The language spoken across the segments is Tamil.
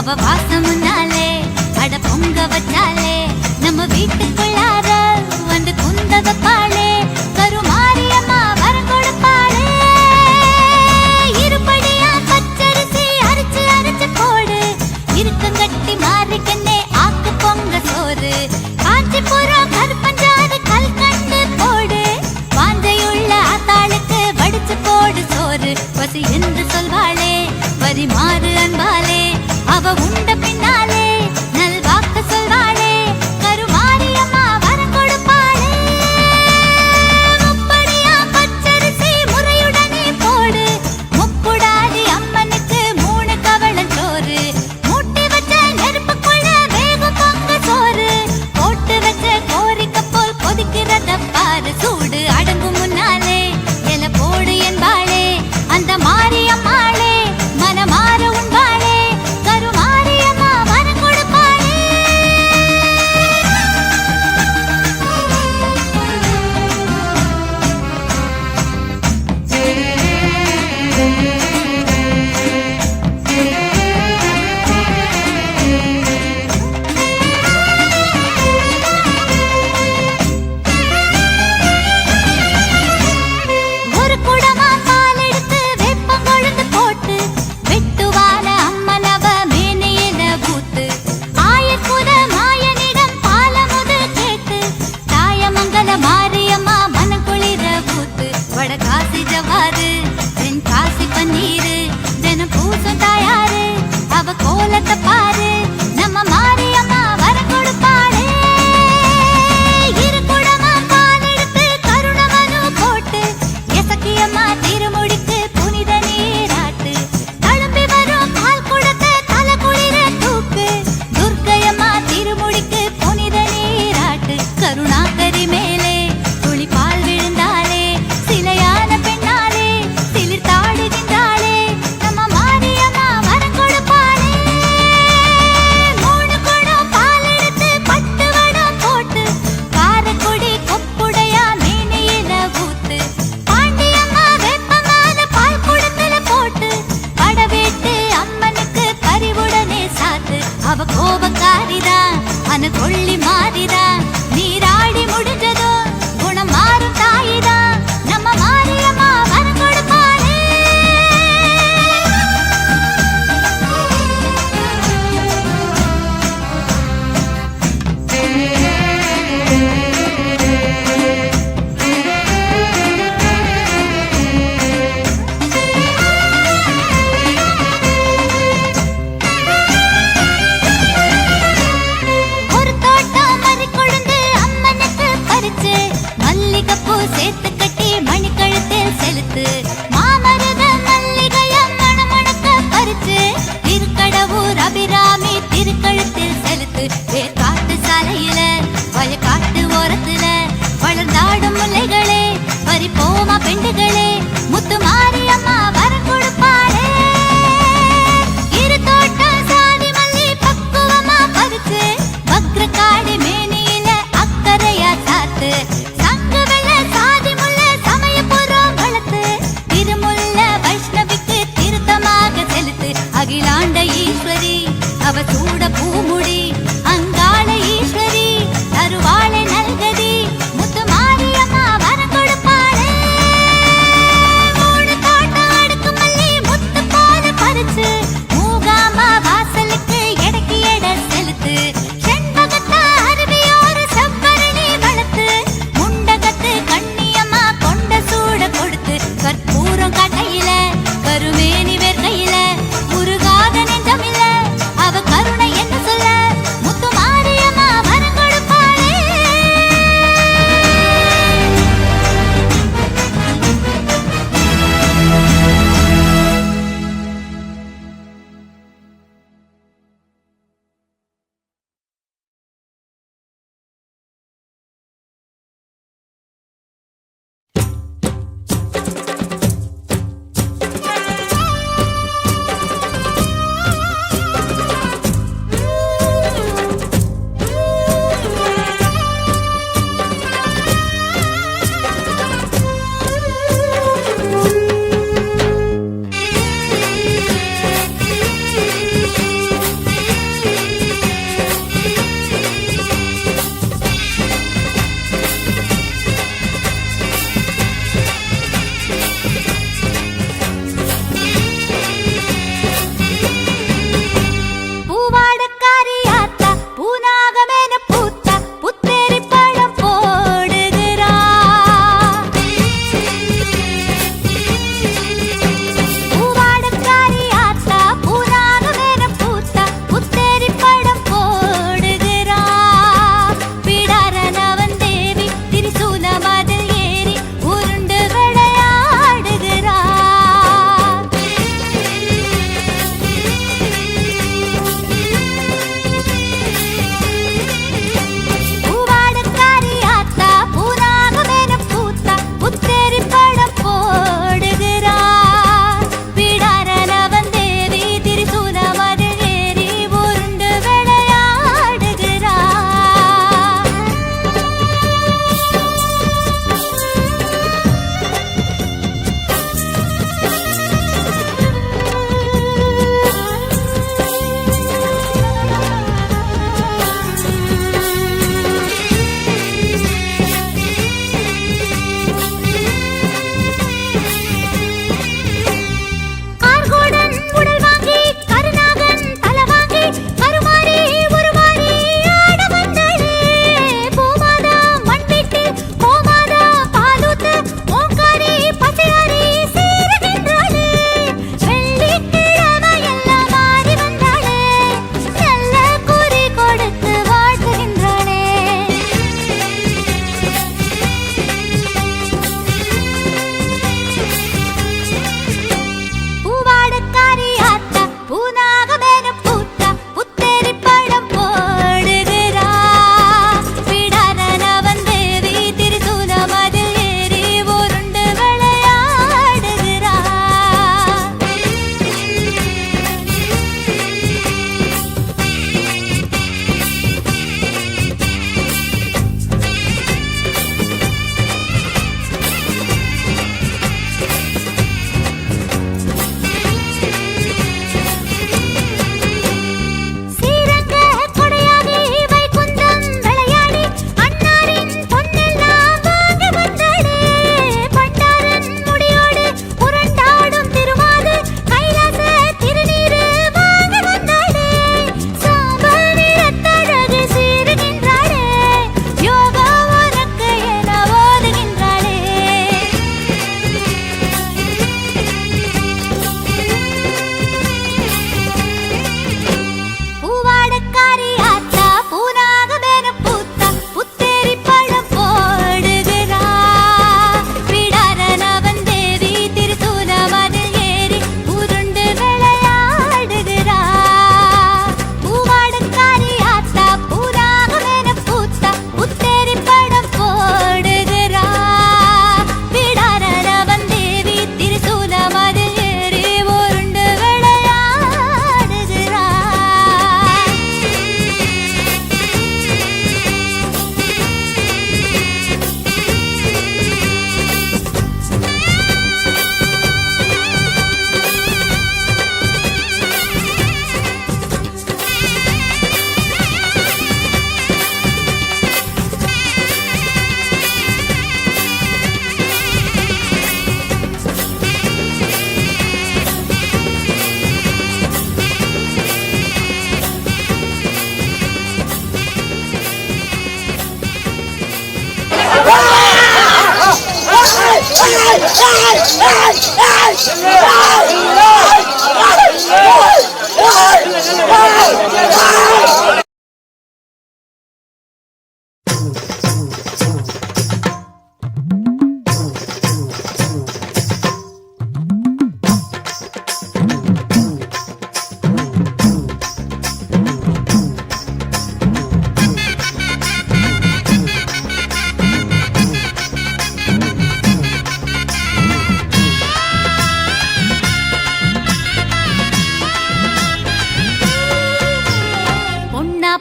அவ வாசம் முன்னாலே அட பொங்க வச்சாலே நம்ம வீட்டுக்குள்ளார வந்து குந்த வைப்பாளே கருமாரியம்மா வரம் கொடுப்பாளே இருபடியா பச்சரிசி அரைச்சு அரைச்சு போடு இருக்கங்கட்டி மாறிக்கண்ணே ஆக்கு பொங்க சோறு காஞ்சிபுரம் கருப்பஞ்சாறு கல்கண்டு போடு வாஞ்சையுள்ள ஆத்தாளுக்கு வடிச்சு போடு சோறு பசி என்று சொல்வாளே பரிமாறு அன்பாலே அவ உண்ட பின்னாலே நல்வாக்கு சொல்வாளே கருமாரியம்மா வரம் கொடுப்பாளே முப்படியா பச்சரிசி முறையுடனே போடு முப்புடாதி அம்மனுக்கு 3 கவளஞ்சோறு மூட்டி வச்ச நெருப்புக்குள்ள வேகும் பொங்க சோறு போட்டு வச்ச கோரிக்கை போல் கொதிக்கிறத பாரு சூடு அடங்கும் முன்னாலே எல போடு என்பாளே அந்த மாரியம்மாளே மனமாற உண்பாளே கருமாரியம்மா வரம் கொடுப்பாளே ஒரு குடமா பால் எடுத்து வேப்பங்கொழுந்து போட்டு வெட்டுவான அம்மனவ மேனியில பூத்து ஆயக்குத மாயனிடம் பாலமுது கேட்டு தாயமங்கல மாரியம்மா மனக்குளிர பூத்து வடகாசி ஜவாரு தென்காசி பன்னீரு தினம் பூசும் தாயாரு அவ கோலத்தை பாரு நம்ம மாரியம்மா வரம் கொடுப்பாளே இரு குடமா பால் எடுத்து கருணமனு போட்டு எசக்கியம்மா திருமுடிக்கு புனித நீராட்டு தழும்பி வரும் பால் குடத்தை தலை குளிர தூக்கு துர்க்கையம்மா திருமுடிக்கு புனித நீராட்டு கருணாகரி மேலே துளி பால் விழுந்தாலே சிலையான பெண்ணாலே சிலிர் தாடுகின்றாளே நம்ம மாரியம்மா வரம் கொடுப்பாளே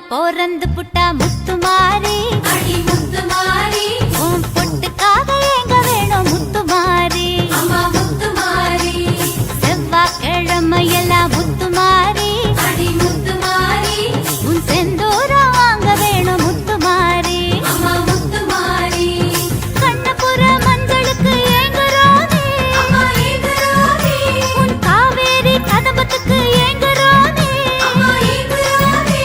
போறந்து புட்டா முத்துமாரி அடி முத்துமாரி உன் பொட்டுக்காக எங்க வேணும் முத்துமாரி அம்மா முத்துமாரி செவ்வாய்க்கிழமையெல்லாம் முத்துமாரி அடி முத்துமாரி உன் செந்தூரம் வாங்க வேணும் முத்துமாரி அம்மா முத்துமாரி கண்ணபுர மஞ்சளுக்கு ஏங்குறோனே அம்மா ஏங்குறோனே உன் காவேரி கதம்பத்துக்கு ஏங்குறோனே அம்மா ஏங்குறோனே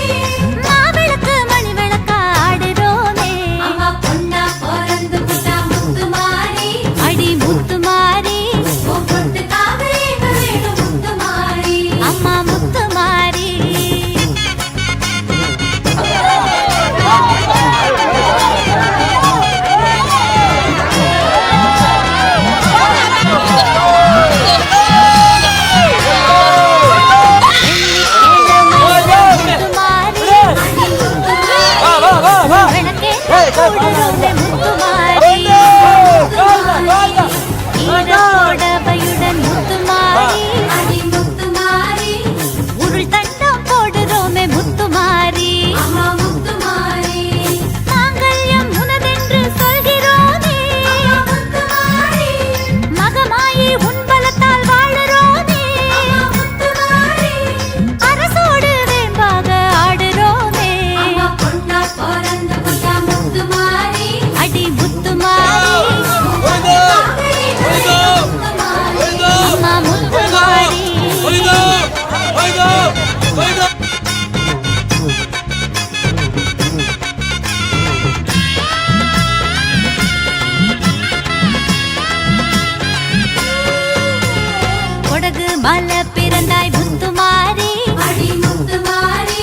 மலை பிறந்தாய் முத்துமாரி அடி முத்துமாரி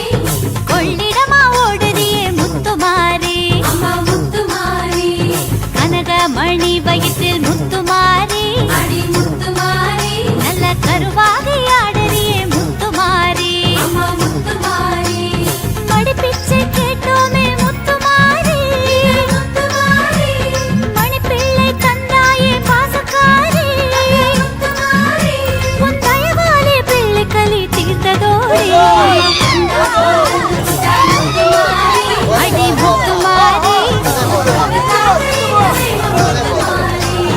கொள்ளிடமா ஓடுறியே முத்துமாரி அம்மா முத்துமாரி கனகமணி வயிற்றில் முத்துமாரி அடி முத்துமாரி நல்ல கருவாகி ஆடுறியே முத்துமாரி அம்மா முத்துமாரி மடிப்பிச்சை கேட்டோமே முத்துமாரி முத்துமாரி மணிப்பிள்ளை தந்தாயே பாசக்காரி அடி முத்துமாரி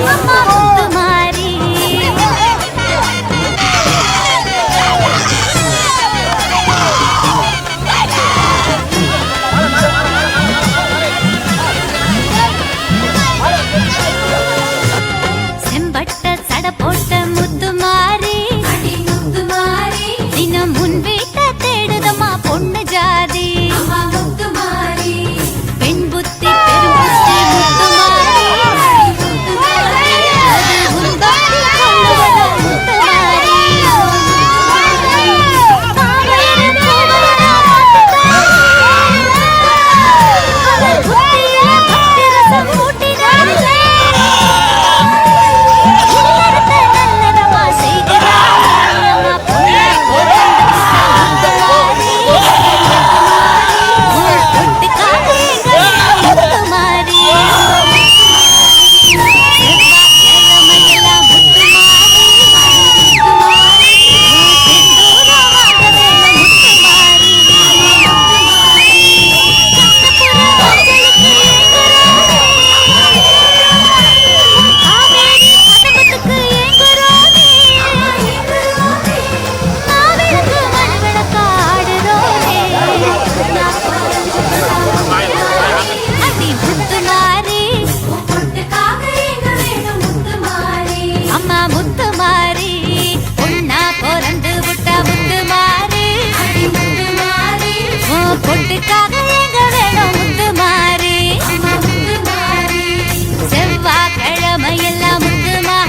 அம்மா முத்துமாரி செம்பட்ட சட போட்ட முத்துமாரி அடி முத்துமாரி தினம் முன் வீட்ட தேடுதம்மா பொண்ணு ஜாதி அம்மா முத்துமாரி பெண் புத்தி பெரும் புத்தி முத்துமாரி உன் பக்தி கொள்ளுவதோ முத்துமாரி காவலர் கோவலரா அவர் புத்தியில பக்தி ரசம் ஊட்டினாரே நல்லதமா செய்கிறார் அம்மா பொண்ணு பொட்டுக்காக எங்க வேணும் முத்துமாரி செவ்வாய்க்கிழமை எல்லாம் முத்துமாரி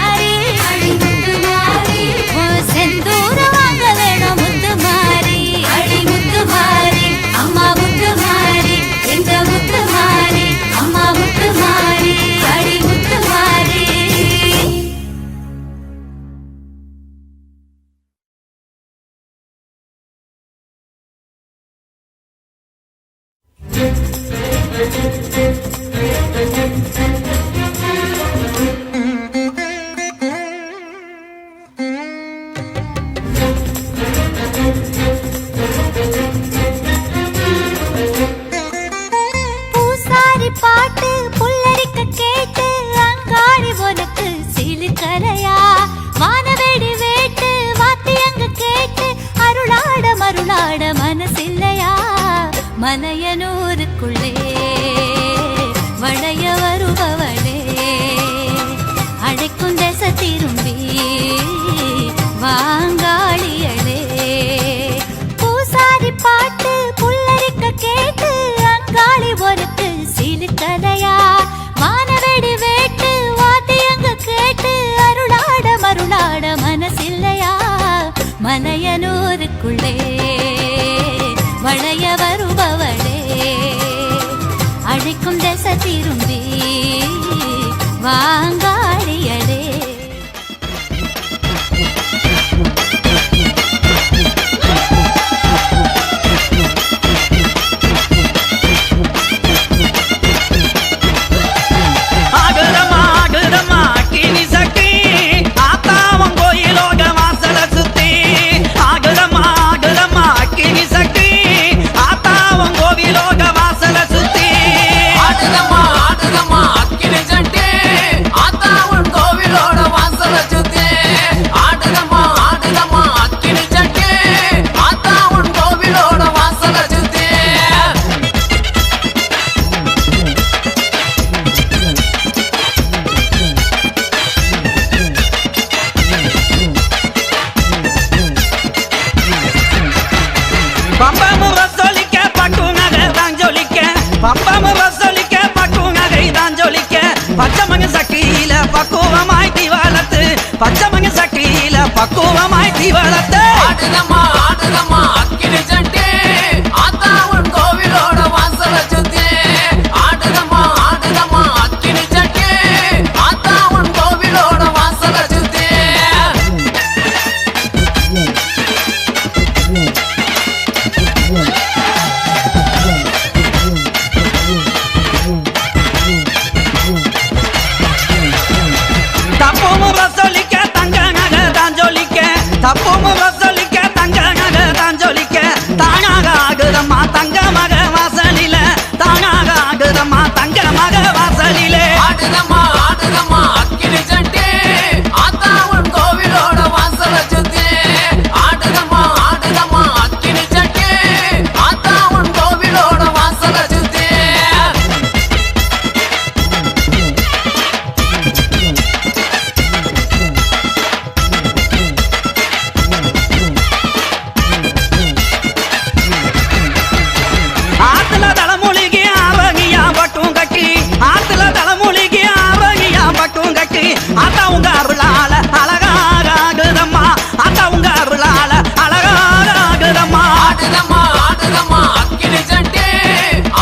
மலையனூருக்குள்ளே வளைய வருபவளே அழைக்கும் திசை திரும்பி வாங்காளியளே பூசாரி பாட்டு புல்லரிக்க கேட்டு அங்காளி ஒருத்து சிலுக்கதையா வானவெடி வேட்டு வாத்தியங்க கேட்டு அருளாட மருளாட மனசில்லையா மலையனூருக்குள்ளே வளைய வருபவளே அழைக்கும் திசை திரும்பி வாங்காளியளே பச்சமங்க சக்தியில பக்குவமாய் தீவளத்து ஆடுதம்மா ஆடுதம்மா அக்கினி சட்டி ஆத்தா உன் கோவிலோட வாசல சுத்தி ஆடுதம்மா ஆடுதம்மா அக்கினி சட்டி ஆத்தா உன் கோவிலோட வாசல சுத்தி தப்போமு ரசோலிக்க தங்க நகை தான் ஜொலிக்க தப்போமு ரசோலிக்க தங்க நகை தான் ஜொலிக்க தானாக ஆகுதம்மா தங்க மக வாசலில தானாக ஆகுதம்மா தங்க மக வாசலிலே ஆடுதம்மா ஆடுதம்மா அக்கினி சட்டி ஆத்தா உன் கோவிலோட வாசல சுத்தி ஆடுதம்மா ஆடுதம்மா அக்கினி சட்டி ஆத்தா உன் கோவிலோட வாசல சுத்தி ஆத்துல தலைமொழிக்கு ஆவகியா பட்டும் கட்டி ஆத்துல தலைமொழிக்கு ஆவகியா பட்டும் கட்டி ஆத்தா உங்க அருளால அழகாக ஆகுதம்மா ஆத்தா உங்க அருளால அழகாக ஆகுதம்மா ஆடுதம்மா ஆடுதம்மா அக்கினி சட்டி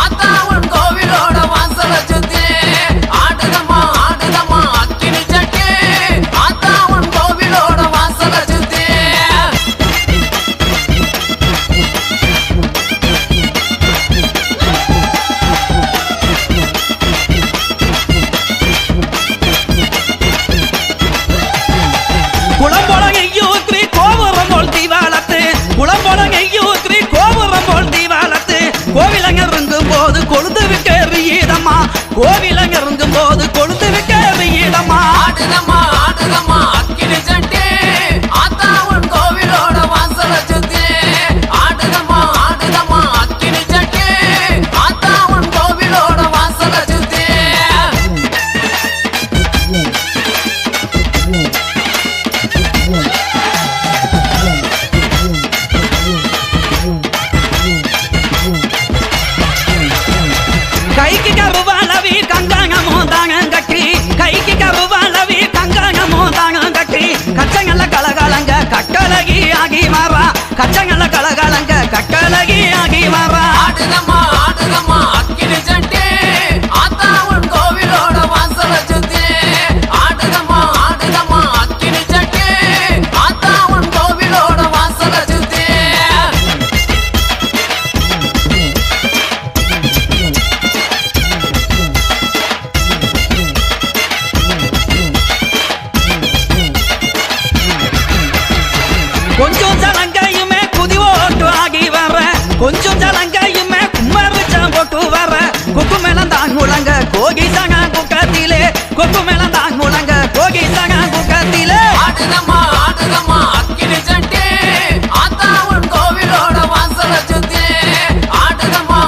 ஆத்தா உன் கோவிலோட வாசல சுத்தி ஆடுதம்மா ஆடுதம்மா அக்கினி சட்டி ஆத்தா உன் கோவிலோட வாசல சுத்தி குளம்பொழகையூத்ரி கோபுரம் போல் தீவாளத்து குளம்பொழகையூத்ரி கோபுரம் போல் தீவாளத்து கோவிலங்க இருங்கும் போது கொழுந்து விட்டு எறியீதம்மா கோவிலங்க இருங்கும் போது கொழுந்து விட்டு எறியீதம்மா ஆடுதம்மா ஆடுதம்மா அக்கினி சட்டி ஆத்தா உன் கோவிலோட வாசல சுத்தி ஆடுதம்மா ஆடுதம்மா அக்கினி சட்டி ஆத்தா உன் கோவிலோட வாசல சுத்தி கைக்கு கருவாளவி கங்காங்கமோ தாங்க கட்டி கைக்கு கருவாளவி கங்காங்கமோ தாங்க கட்டி கச்சங்கல்ல கலகலங்க கட்டழகி ஆகி மாறா கச்சங்கல்ல கலகலங்க கட்டழகி ஆகி மாறா ஆடுதம்மா ஆடுதம்மா அக்கினி சட்டி ஆத்தா உன் கோவிலோட வாசல சுத்தி ஆடுதம்மா ஆடுதம்மா அக்கினி சட்டி ஆத்தா உன் கோவிலோட வாசல சுத்தி கொஞ்சம் ஜலங்கையுமே குதி ஓட்டு ஆகி வர கொஞ்சம் ஜலங்கையுமே கும்மரிச்சம் போட்டு வர கொக்கு மேலம் தான் முழங்க கோகி சங்க குக்கத்திலே கொக்கு மேலம் தான் முழங்க கோகி சங்க குக்கத்திலே ஆடுதம்மா ஆடுதம்மா அக்கினி சட்டி ஆத்தா உன் கோவிலோட வாசல சுத்தி ஆடுதம்மா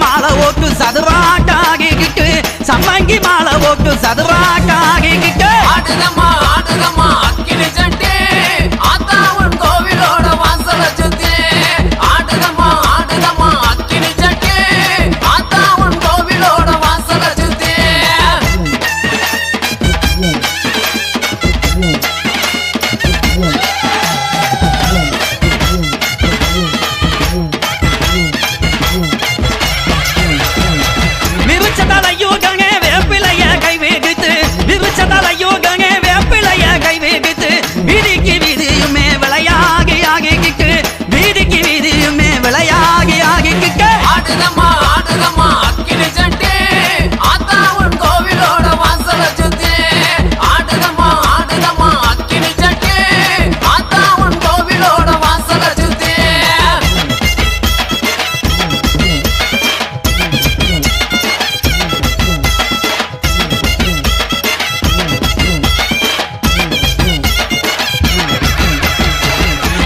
மாலை ஓட்டு சதுராட்டாகிக்கிட்டு சம்மங்கி மாலை ஓட்டு சதுராட்டாகிக்கிட்டு ஆடுதம்மா ஆடுதம்மா அக்கினி சட்டி ஆத்தா உன் கோவிலோட வாசல சுத்தி ஆடுதம்மா ஆடுதம்மா அக்கினி சட்டி ஆத்தா உன் கோவிலோட வாசல சுத்தி விருச்சதலையோகங்க வேப்பிலைய கை வேடித்து விருச்சதலையோகங்க வேப்பிலைய கை வேடித்து வீதிக்கு வீதியுமே விளையாகி ஆகிக்கிட்டு வீதிக்கு வீதியுமே விளையாகி ஆகிக்கிட்டு ஆடுதம்மா ஆடுதம்மா அக்கினி சட்டி ஆத்தா உன் கோவிலோட வாசல சுத்தி ஆடுதம்மா ஆடுதம்மா அக்கினி சட்டி ஆத்தா உன் கோவிலோட வாசல சுத்தி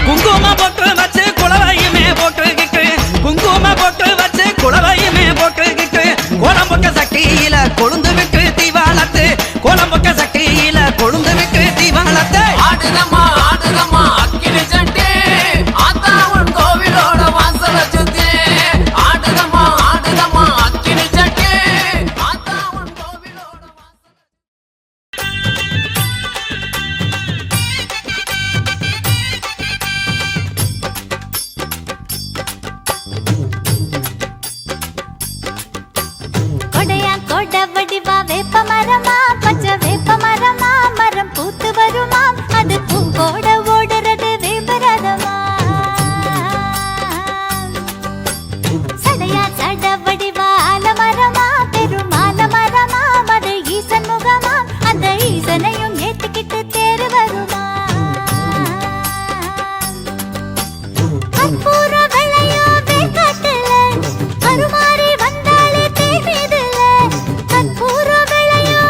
குங்கும போட்டு வச்சு குளவையுமே போட்டுக்கிட்டு குங்கும போட்டு வச்சு குளவையுமே போட்டுக்கிட்டு கோலம்பொக்க சட்டியில கொழுந்து விட்டு தீவாளத்து கோலம்பொக்க சட்டியில கொழுந்து விட்டு தீவாளத்து ஆடுதம்மா ஆடுதம்மா அக்கினி சட்டி ஆத்தா உன் கோவிலோட வாசல சுத்தி ஆடுதம்மா ஆடுதம்மா அக்கினி சட்டி ஆத்தா உன் கோவிலோட வாசல கொடையா கொட வடிவா வேப்ப மரமா பச்சை வேப்ப மரமா மரம் பூத்து வருமா அது பூங்கோட ஓடுறது வேப்பரதமா சடையா சட வடிவா ஆலமரமா பெருமால மரமா அது ஈசன் முகமா அந்த ஈசனையும் ஏத்துக்கிட்டு தேரு வருமா கற்பூர வெள்ளையா வேக்காட்டுல கருமாறி வந்தாலே தேர் மீதுல கற்பூர வெள்ளையா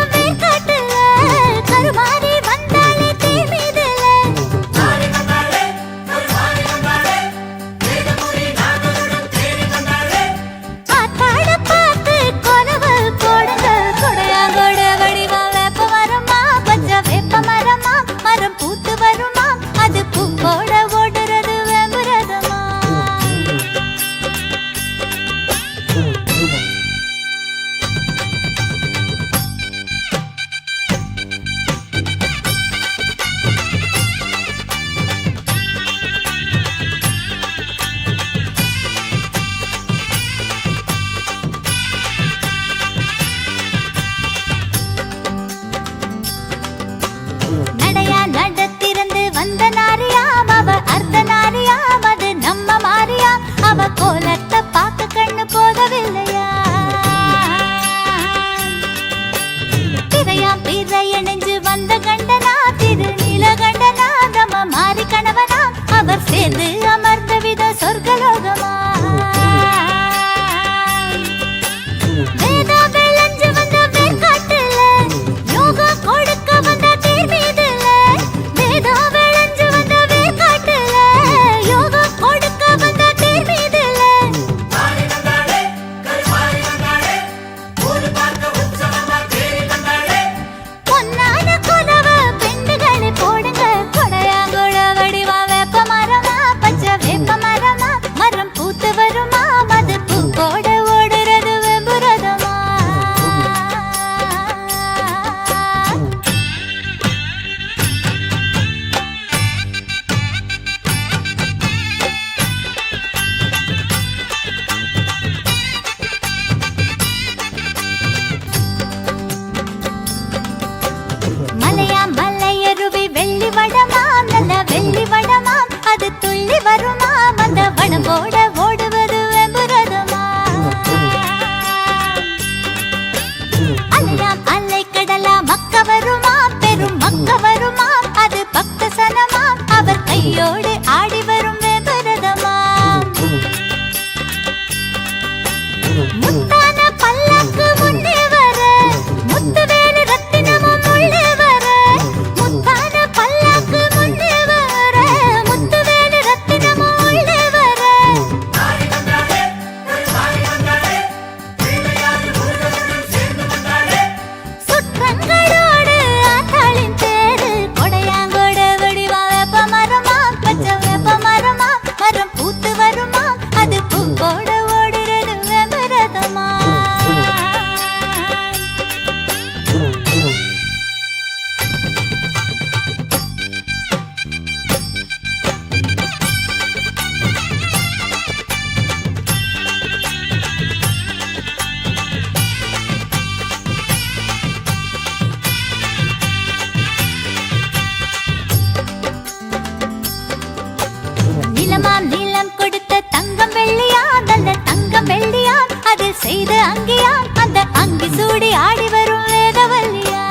செய்த அங்கியா அந்த அங்கி சூடி ஆடி வரும் வேதவல்லியா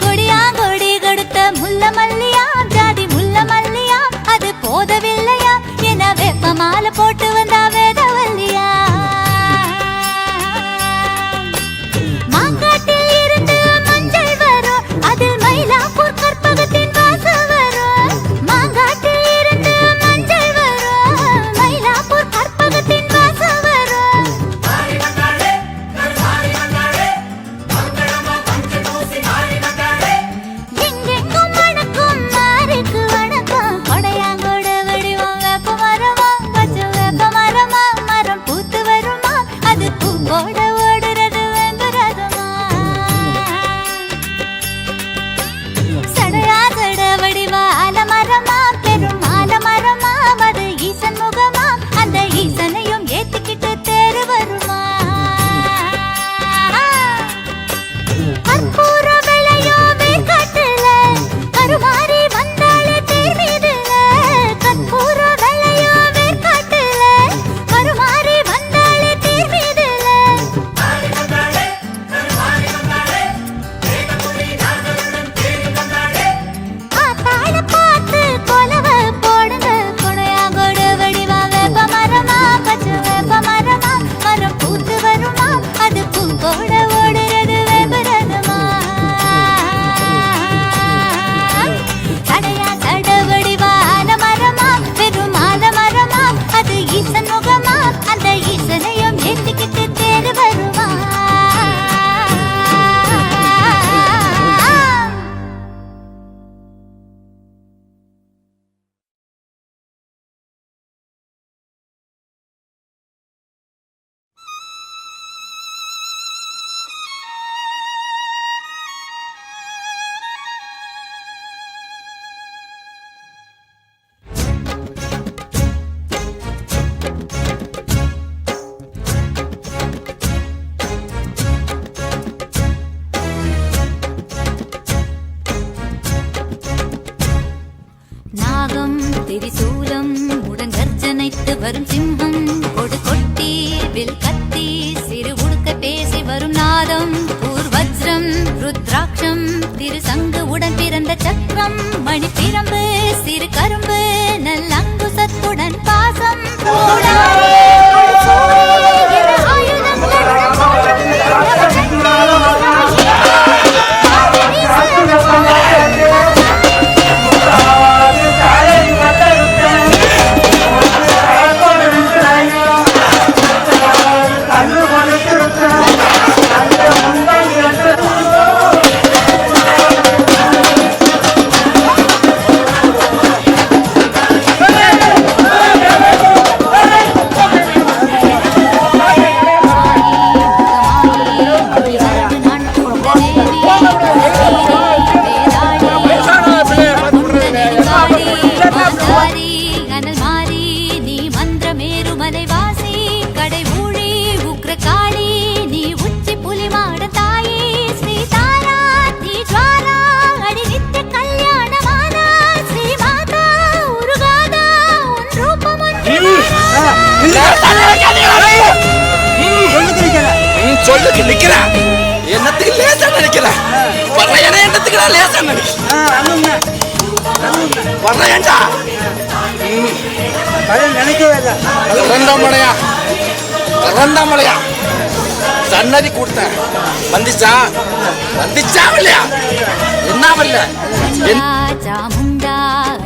கொடியா கொடி கொடுத்த முல்ல மல்லியா ஜாதி முல்ல மல்லியா அது போதவில்லையா என வெப்ப மாலை போட்டு வந்தா வேதவல்லியா மாங்காட்டில் இருந்து மஞ்சள் வரும் அதில் மயிலாப்பூர் கற்பகத்தின் வாசம் வரும் மாங்காட்டில் இருந்து மஞ்சள் வரும் மயிலாப்பூர் கற்பகத்தின் வாசம் வரும் எங்கெங்கும் மணக்கும் மாருக்கு வணக்கம் கொடையாங்கோட வடிவம் வேப்ப மரமா பச்சை வேப்ப மரமா மரம் பூத்து வருமா அது பூங்கோட ஓடுறது வெங்குரதமா சடையா சட வடிவா அலமரமா பெரும் ஆலமரமா அது ஈசன் முகமா அந்த ஈசனையும் ஏத்திக்கிட்டு தேரு வருமா கற்பூர விளையோ வேர்க்காட்டுல கருமாறி வந்தாளே தேர் மீதுல கற்பூர விளையோ வேர்க்காட்டுல கருமாறி வந்தாளே தேர் மீதுல ஆத்தாள பார்த்து கொலவ போடுங்க கொடையாங்கோட வடிவா வேப்ப மரமா பச்சை வேப்ப மரமா மரம் பூத்து வருமா அது பூங்கோட ஓடுறது வெங்குரதமா சடையா சட வடிவா ஆலமரமா பெரும் ஆலமரமா அது ஈசன் முகமா அந்த ஈசனையும் ஏத்திக்கிட்டு தேரு வருமா நாகம் திரிசூலம் உடங்கர்ஜனைத்து வரும் சிம்மம் கொடு கொட்டி வில் கத்தி சிறு உடுக்க பேசி வரும் நாதம் பூர்வஜ்ரம் ருத்ராட்சம் திருசங்கு உடன் பிறந்த சக்கரம் மணி பிரம்பு சிறு கரும்பு நல்லங்குசத்துடன் பாசம் கூடாரே, சூரி, இரு ஆயுதங்களுடன் சொல்லுக்கு நிக்கிற என்னத்துக்கு லேசா நினைக்கிற வர்றையனே என்னத்துக்கு லேசா வர்றையண்டா நினைக்கவே இல்லை மலையா சன்னதி கொடுத்த வந்துச்சா இல்லையா என்ன வரல சாமுண்டா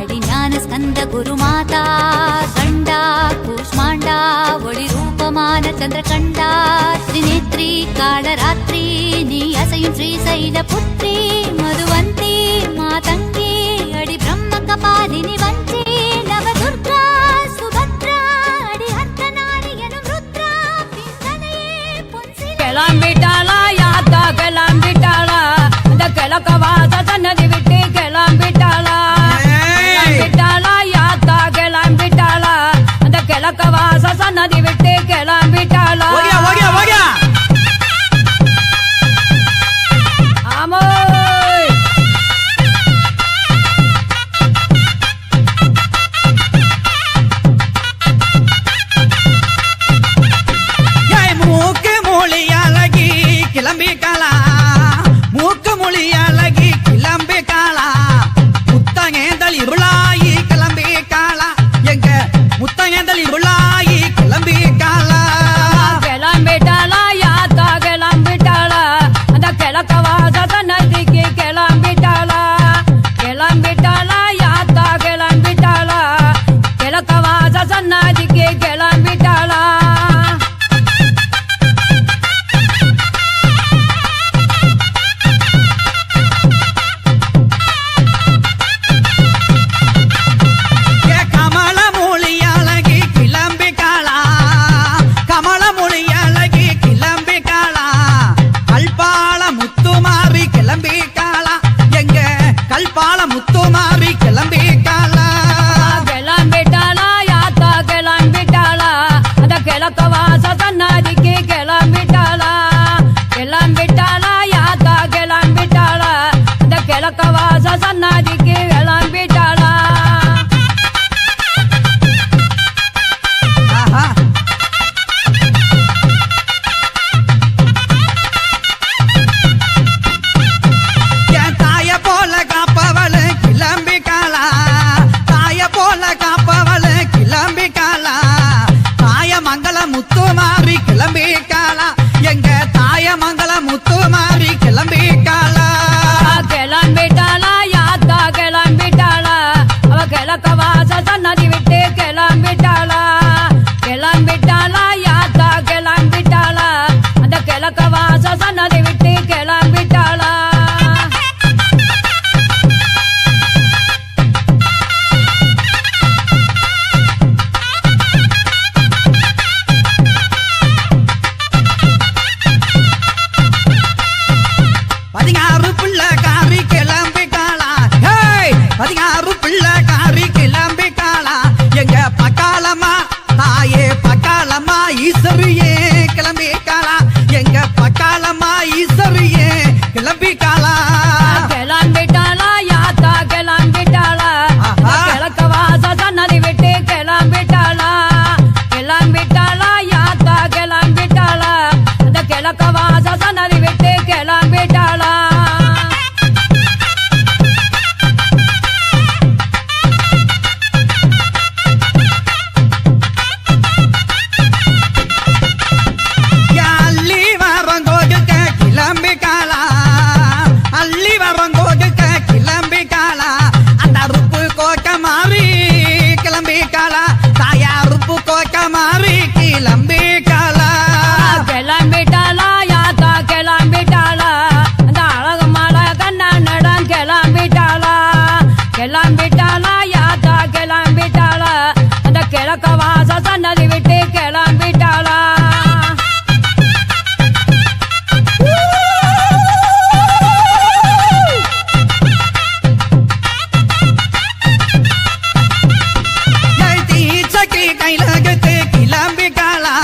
அடிஞான ஸ்கந்த குருமாதா கண்டா கூஷ்மாண்டா ஒளி ரூபமான சந்திரகண்டா திரிநேத்ரி காளராத்திரி நீ அசையும் ஸ்ரீசைல புத்ரி மதுவந்தி மாதங்கி அடி பிரம்ம கபாலினி வஞ்சி நவதுர்கா சுபத்ரா அடி அர்த்தநாரி எனும் ருத்ரா பிந்தனையே பொன்சில கிளம்பிட்டாளா யாத்தா கிளம்பிட்டாளா இந்த கிழக்க வாச சன்னதி விட்டு கிளம்பிட்டாளா யாத்தா கிளம்பிட்டாளா அந்த கிழக்க வாச சன்னதி விட்டு கிளம்பிட்டாளா ஆமோ பந்தலி உள்ளாயி கிளம்பி காலா கிளம்பிட்டாளா யாத்தா கிளம்பிட்டாளா அந்த கிழக்க வாச நதிக்கு கிளம்பிட்டாளா கிளம்பிட்டாளா யாத்தா கிளம்பிட்டாளா கிழக்க வாச நதிக்கு கிளம்பிட்டாளா முத்துமாரி கிளம்பி காலா கிளம்பிட்டாளா யாத்தா கிளம்பிட்டாளா அந்த கிழக்க வாச நதிக்கு கிளம்பிட்டாளா கிளம்பிட்டாளா யாத்தா கிளம்பிட்டாளா அந்த கிழக்க வாச நதிக்கு கிளம்பிட்டாளா முத்துமாரி கிளம்பி காலா எங்க தாய மங்கள முத்துமாரி கிளம்பி காலா கிளம்பிட்டாளா யாத்தா கிளம்பிட்டாளா அவ கிழக்க வாச நதி விட்டு கிளம்பிட்டாளா கிளம்பிட்டாளா யாத்தா கிளம்பிட்டாளா அந்த கிழக்க வாச நதி விட்டு கிளம்பிட்டாளா பதினாறு பிள்ளைக்காரி கிளம்பி காலா 16 பிள்ளைக்காரி கிளம்பி காலா எங்க பக்காலம்மா தாயே பக்காலம்மா ஈஸ்வரியே கிளம்பி காலா எங்க பக்காலம்மா ஈஸ்வரியே கிளம்பி காலா கிளம்பிட்டாளா யாத்தா கிளம்பிட்டாளா கிழக்க வாச நதி விட்டு கிளம்பிட்டாளா கிளம்பிட்டாளா யாத்தா கிளம்பிட்டாளா அந்த கிழக்க வாச நதி விட்டு கிளம்பிட்டாளா அள்ளி வரங்கோடுக்க கிளம்பி காலா அள்ளி வரங்கோடுக்க கிளம்பி காலா அந்த அறுப்பு கோக்க மாறி கிளம்பி காலா தாயா அறுப்பு கோக்க மாறி கிளம்பி காலா கிளம்பிட்டாளா யாத்தா கிளம்பிட்டாளா அந்த அழகு மலை கண்ணனிடம் கிளம்பிட்டாளா கிளம்பிட்டாளா யாத்தா கிளம்பிட்டாளா அந்த கிழக்க வாச நதி விட்டு கிளம்பிட்டாளா தீச்சட்டி கையில கத்து கிளம்பி காலா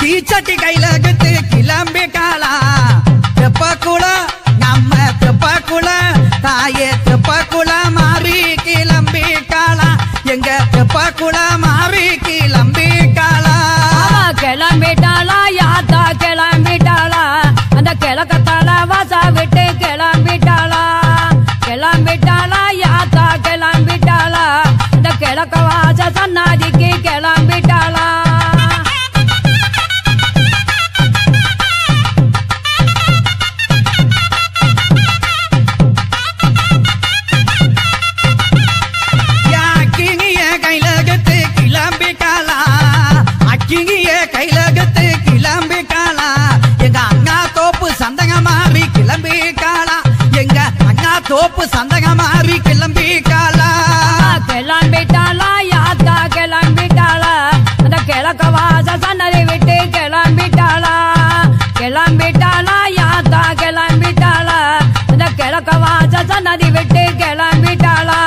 தீச்சட்டி கையில கத்து கிளம்பி காலா தெப்பக்குள நம்ம தெப்பக்குள தாயே தெப்பக்குள மாறி கிளம்பி காலா எங்க தெப்பக்குள மாறி கிளம்பி காலா கிளம்பிட்டாளா யாத்தா கிளம்பிட்டாளா அந்த கிழக்கத்தால வாசா விட்டு கிளம்பிட்டாளா கிளம்பிட்டாளா யாத்தா கிளம்பிட்டாளா அந்த கிழக்க வாச சன்னாதிக்கு கிளம்பிட்டாளா அக்கினிய கையில கத்து கிளம்பி காலா அக்கினிய கையில கத்து கிளம்பி காலா எங்க அண்ணா தோப்பு சந்தக மாறி கிளம்பி காலா எங்க அண்ணா தோப்பு சந்தக மாறி கிளம்பி காலா கிளம்பிட்டாளா யாத்தா கிளம்பிட்டாளா அந்த கிழக்க வாச சன்னதி விட்டு கிளம்பிட்டாளா கிளம்பிட்டாளா யாத்தா கிளம்பிட்டாளா அந்த கிழக்க வாச சன்னதி விட்டு கிளம்பிட்டாளா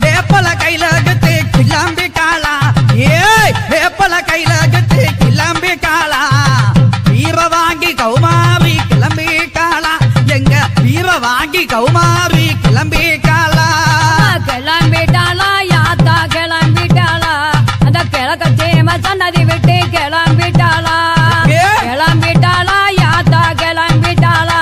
வேப்பல கையில கத்து கிளம்பி காலா வேப்பல கையில கத்து கிளம்பி காலா வீர வாங்கி கௌமாரி கிளம்பி காலா எங்க வீர வாங்கி கௌமாரி கிளம்பி காலா கிளம்பிட்டாளா யாத்தா கிளம்பிட்டாளா அந்த கிழக்க சேம சன்னதி விட்டு கிளம்பிட்டாளா கிளம்பிட்டாளா யாத்தா கிளம்பிட்டாளா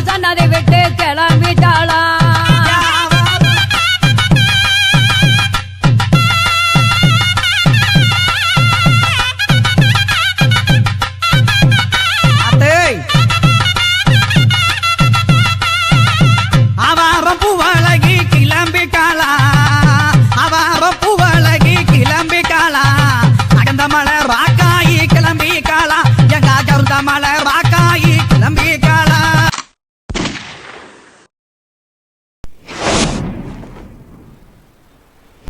சன்னதி விட்டு கிளம்பிட்டாளா